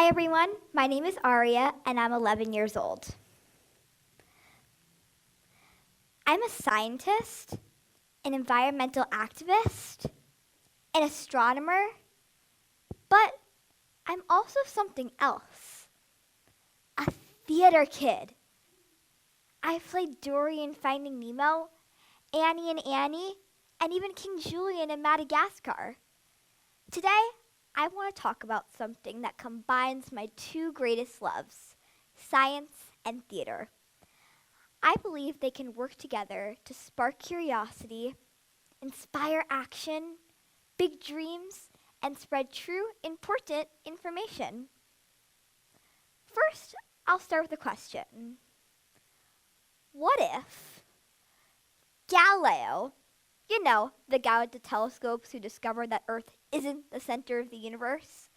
Hi everyone, my name is Aria and I'm 11 years old. I'm a scientist, an environmental activist, an astronomer, but I'm also something else. A theater kid. I played Dory in Finding Nemo, Annie and Annie, and even King Julian in Madagascar. Today, I want to talk about something that combines my two greatest loves, science and theater. I believe they can work together to spark curiosity, inspire action, big dreams, and spread true, important information. First, I'll start with a question. What if Galileo, the guy with the telescopes who discovered that Earth isn't the center of the universe,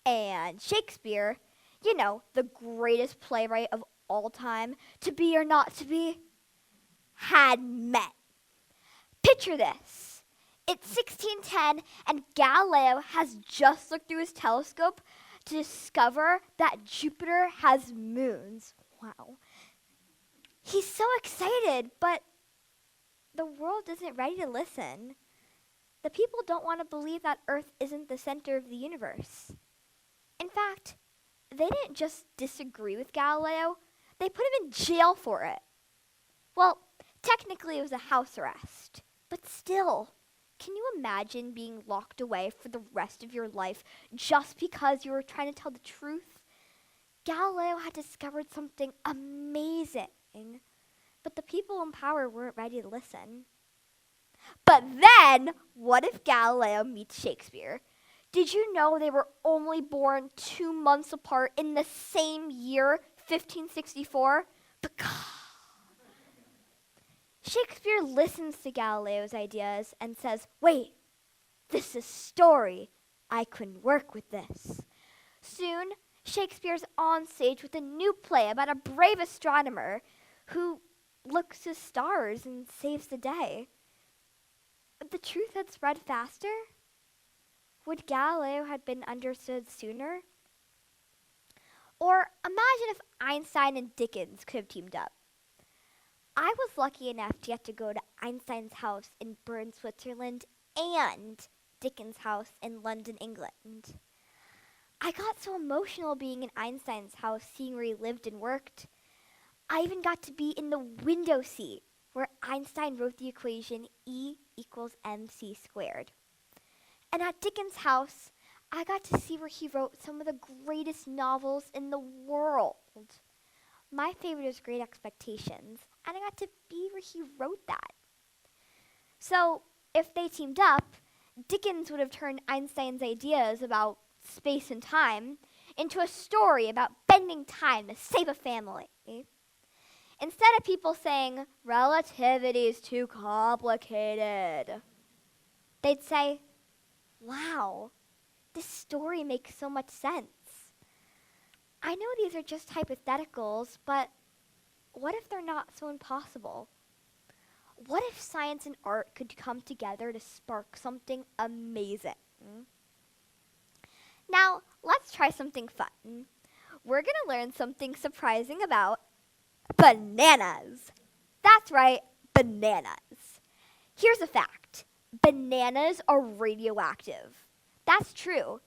and Shakespeare, the greatest playwright of all time, to be or not to be, had met? Picture this. It's 1610, and Galileo has just looked through his telescope to discover that Jupiter has moons. Wow. He's so excited, but the world isn't ready to listen. The people don't want to believe that Earth isn't the center of the universe. In fact, they didn't just disagree with Galileo, they put him in jail for it. Well, technically it was a house arrest, but still, can you imagine being locked away for the rest of your life just because you were trying to tell the truth? Galileo had discovered something amazing, but the people in power weren't ready to listen. But then, what if Galileo meets Shakespeare? Did you know they were only born 2 months apart in the same year, 1564? Shakespeare listens to Galileo's ideas and says, wait, this is a story. I can work with this. Soon, Shakespeare's on stage with a new play about a brave astronomer who looks to stars and saves the day. If the truth had spread faster, would Galileo have been understood sooner? Or imagine if Einstein and Dickens could have teamed up. I was lucky enough to get to go to Einstein's house in Bern, Switzerland, and Dickens' house in London, England. I got so emotional being in Einstein's house, seeing where he lived and worked. I even got to be in the window seat where Einstein wrote the equation E equals mc squared. And at Dickens' house, I got to see where he wrote some of the greatest novels in the world. My favorite is Great Expectations, and I got to be where he wrote that. So, if they teamed up, Dickens would have turned Einstein's ideas about space and time into a story about bending time to save a family. Instead of people saying, relativity is too complicated, they'd say, wow, this story makes so much sense. I know these are just hypotheticals, but what if they're not so impossible? What if science and art could come together to spark something amazing? Now, let's try something fun. We're going to learn something surprising about bananas. That's right, bananas. Here's a fact. Bananas are radioactive. That's true.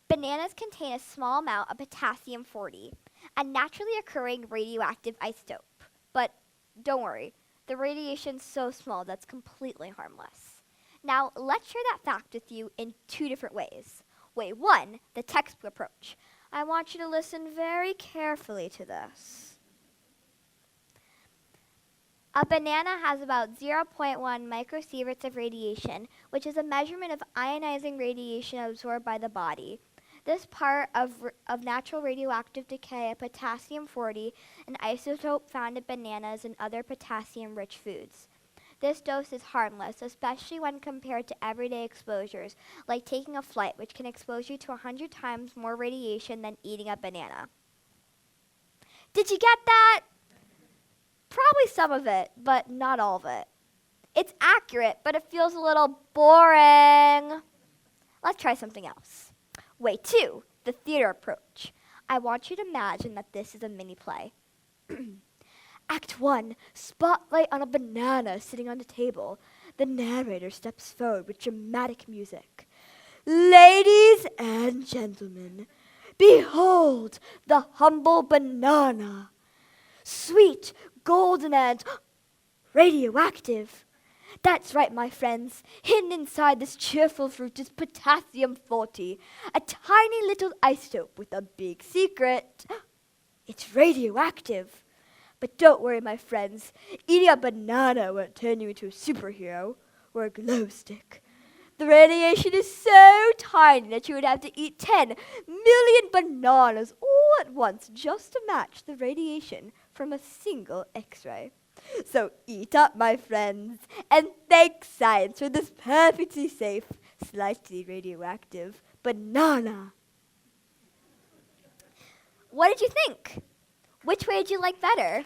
Bananas contain a small amount of potassium-40, a naturally occurring radioactive isotope. But don't worry, the radiation's so small that's completely harmless. Now, let's share that fact with you in 2 different ways. Way 1, the textbook approach. I want you to listen very carefully to this. A banana has about 0.1 microsieverts of radiation, which is a measurement of ionizing radiation absorbed by the body. This part of natural radioactive decay of potassium-40, an isotope found in bananas and other potassium-rich foods. This dose is harmless, especially when compared to everyday exposures, like taking a flight, which can expose you to 100 times more radiation than eating a banana. Did you get that? Probably some of it, but not all of it. It's accurate, but it feels a little boring. Let's try something else. Way 2, the theater approach. I want you to imagine that this is a mini play. Act 1, spotlight on a banana sitting on the table. The narrator steps forward with dramatic music. Ladies and gentlemen, behold the humble banana. Sweet, golden, and radioactive. That's right, my friends. Hidden inside this cheerful fruit is potassium-40, a tiny little isotope with a big secret. It's radioactive. But don't worry, my friends. Eating a banana won't turn you into a superhero or a glow stick. The radiation is so tiny that you would have to eat 10 million bananas all at once just to match the radiation from a single X-ray. So eat up, my friends, and thank science for this perfectly safe, slightly radioactive banana. What did you think? Which way did you like better?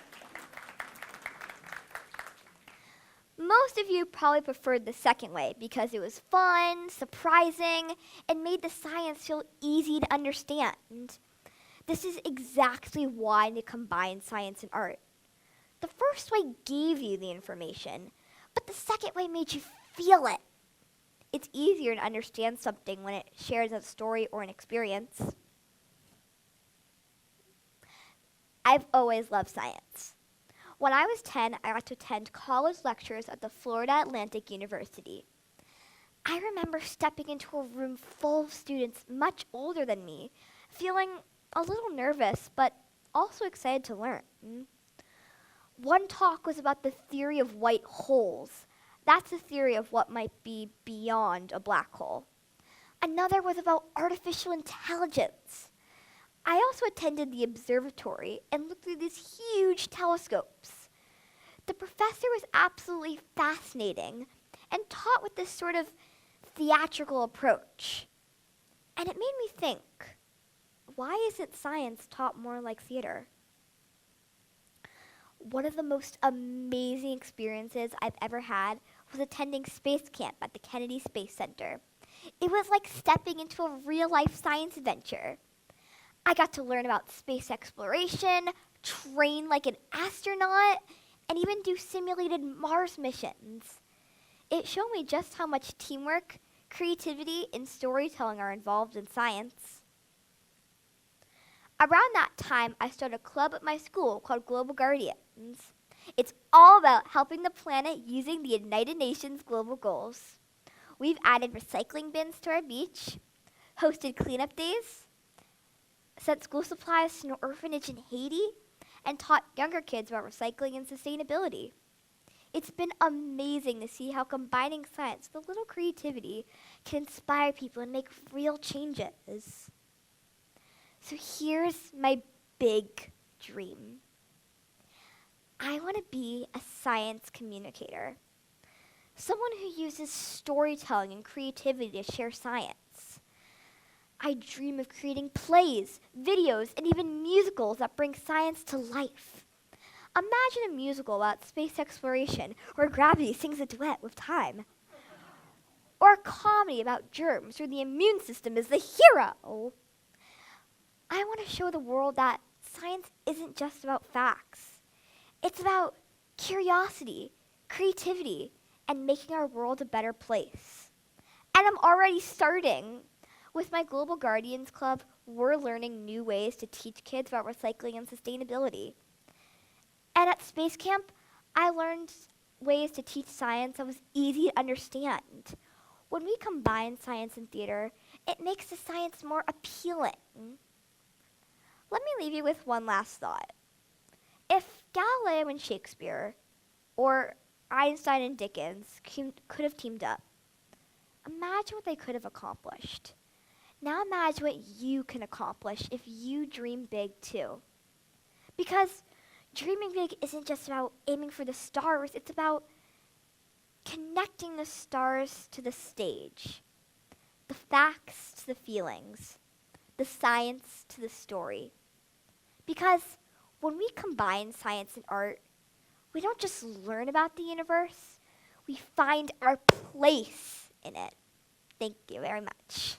Most of you probably preferred the second way because it was fun, surprising, and made the science feel easy to understand. This is exactly why they combine science and art. The first way gave you the information, but the second way made you feel it. It's easier to understand something when it shares a story or an experience. I've always loved science. When I was 10, I got to attend college lectures at the Florida Atlantic University. I remember stepping into a room full of students much older than me, feeling a little nervous, but also excited to learn. One talk was about the theory of white holes. That's the theory of what might be beyond a black hole. Another was about artificial intelligence. I also attended the observatory and looked through these huge telescopes. The professor was absolutely fascinating and taught with this sort of theatrical approach. And it made me think, why isn't science taught more like theater? One of the most amazing experiences I've ever had was attending space camp at the Kennedy Space Center. It was like stepping into a real-life science adventure. I got to learn about space exploration, train like an astronaut, and even do simulated Mars missions. It showed me just how much teamwork, creativity, and storytelling are involved in science. Around that time, I started a club at my school called Global Guardians. It's all about helping the planet using the United Nations global goals. We've added recycling bins to our beach, hosted cleanup days, sent school supplies to an orphanage in Haiti, and taught younger kids about recycling and sustainability. It's been amazing to see how combining science with a little creativity can inspire people and make real changes. So here's my big dream. I want to be a science communicator, someone who uses storytelling and creativity to share science. I dream of creating plays, videos, and even musicals that bring science to life. Imagine a musical about space exploration where gravity sings a duet with time. Or a comedy about germs where the immune system is the hero. I want to show the world that science isn't just about facts. It's about curiosity, creativity, and making our world a better place. And I'm already starting. With my Global Guardians Club, we're learning new ways to teach kids about recycling and sustainability. And at Space Camp, I learned ways to teach science that was easy to understand. When we combine science and theater, it makes the science more appealing. Let me leave you with one last thought. If Galileo and Shakespeare, or Einstein and Dickens could have teamed up, imagine what they could have accomplished. Now imagine what you can accomplish if you dream big too. Because dreaming big isn't just about aiming for the stars, it's about connecting the stars to the stage, the facts to the feelings, the science to the story. Because when we combine science and art, we don't just learn about the universe, we find our place in it. Thank you very much.